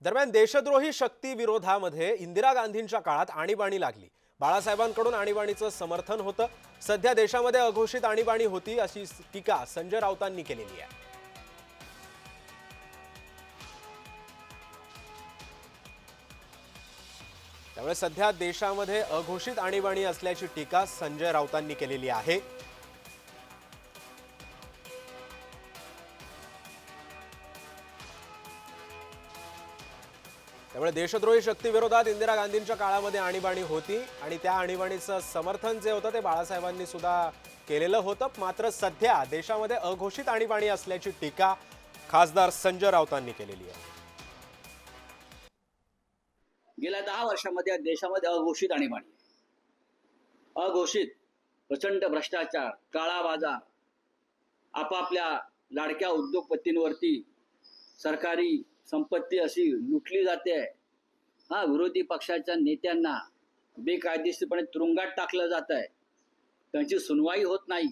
दरम्यान देशद्रोही शक्ती विरोधामध्ये इंदिरा गांधींच्या काळात आणीबाणी लागली। बाळासाहेबांकडून आणीबाणीचं समर्थन होतं। सध्या देशामध्ये अघोषित आणीबाणी होती अशी टीका संजय राऊतांनी केलेली आहे। त्यामुळे सध्या देशामध्ये अघोषित आणीबाणी असल्याची टीका संजय राऊतांनी केलेली आहे। त्यामुळे देशद्रोही शक्ती विरोधात इंदिरा गांधींच्या काळामध्ये आणीबाणी होती आणि त्या आणीबाणीचं समर्थन जे होतं ते बाळासाहेबांनी सुद्धा केलेलं होतं। मात्र सध्या देशामध्ये अघोषित आणीबाणी असल्याची टीका खासदार संजय राऊतांनी केलेली आहे। गेल्या 10 वर्षांमध्ये देशामध्ये अघोषित आणीबाणी, अघोषित प्रचंड भ्रष्टाचार, काळा बाजार, आपापल्या लाडक्या उद्योगपतींवरती सरकारी संपत्ती अशी लुटली जाते। विरोधी पक्षाच्या नेत्यांना बेकायदेशीरपणे तुरुंगात टाकलं जात आहे, त्यांची सुनवाई होत नाही।